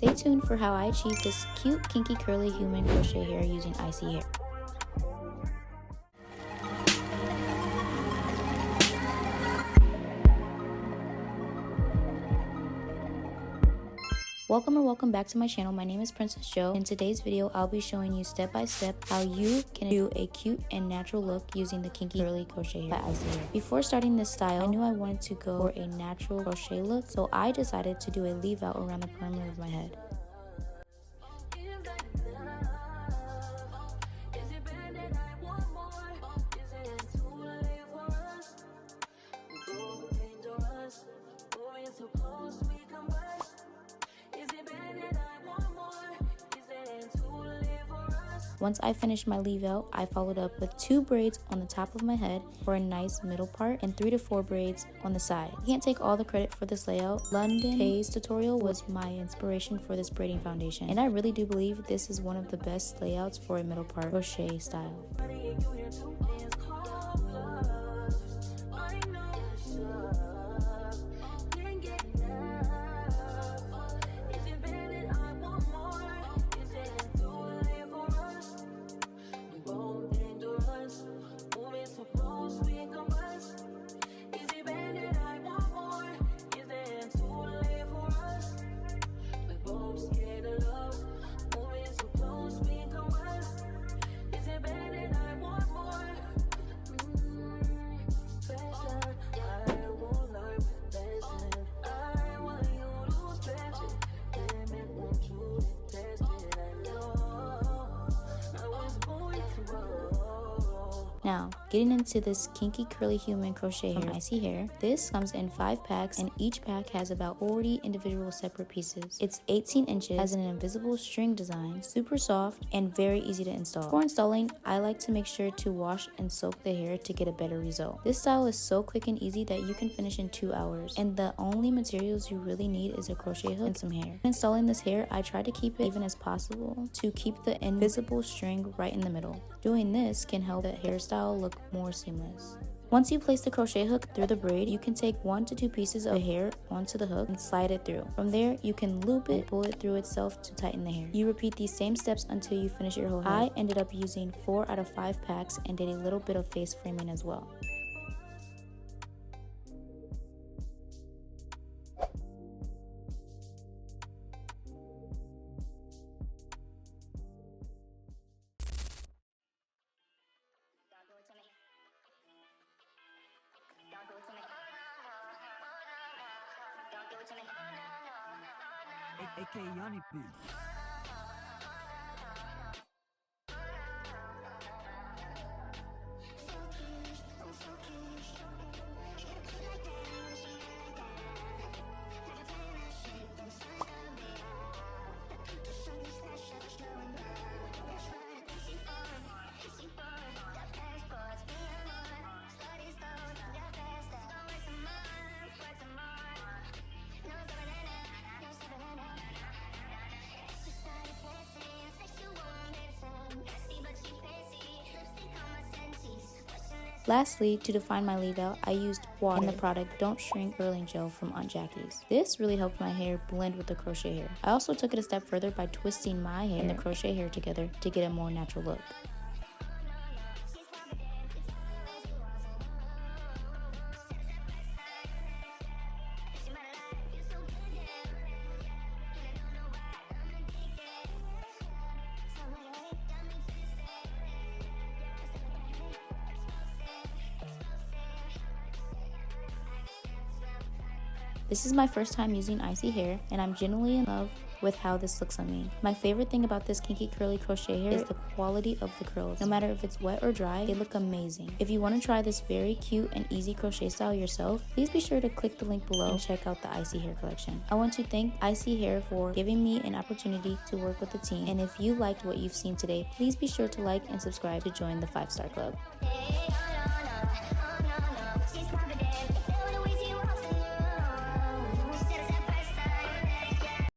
Stay tuned for how I achieved this cute, kinky, curly human crochet hair using ISEE Hair. Welcome back to my channel. My name is Princess Jo. In today's video, I'll be showing you step by step how you can do a cute and natural look using the Kinky Curly Crochet Hair by ISEE Hair. Before starting this style, I knew I wanted to go for a natural crochet look, so I decided to do a leave out around the perimeter of my head. Once I finished my leave out, I followed up with 2 braids on the top of my head for a nice middle part and 3 to 4 braids on the side. I can't take all the credit for this layout. London Kay's tutorial was my inspiration for this braiding foundation, and I really do believe this is one of the best layouts for a middle part crochet style. Now, getting into this kinky curly human crochet hair from ISEE Hair. This comes in 5 packs, and each pack has about 40 individual separate pieces. It's 18 inches, has an invisible string design, super soft, and very easy to install. For installing, I like to make sure to wash and soak the hair to get a better result. This style is so quick and easy that you can finish in 2 hours, and the only materials you really need is a crochet hook and some hair. When installing this hair, I try to keep it even as possible to keep the invisible string right in the middle. Doing this can help the hairstyle look more seamless. Once you place the crochet hook through the braid, you can take 1 to 2 pieces of hair onto the hook and slide it through. From there, you can loop it, pull it through itself to tighten the hair. You repeat these same steps until you finish your whole hair. I ended up using 4 out of 5 packs and did a little bit of face framing as well. AK Yanni P. Lastly, to define my leave out, I used water and the product Don't Shrink Curling Gel from Aunt Jackie's. This really helped my hair blend with the crochet hair. I also took it a step further by twisting my hair and the crochet hair together to get a more natural look. This is my first time using ISEE Hair, and I'm genuinely in love with how this looks on me. My favorite thing about this kinky curly crochet hair is the quality of the curls. No matter if it's wet or dry, they look amazing. If you want to try this very cute and easy crochet style yourself, please be sure to click the link below and check out the ISEE Hair collection. I want to thank ISEE Hair for giving me an opportunity to work with the team, and if you liked what you've seen today, please be sure to like and subscribe to join the 5-Star Club.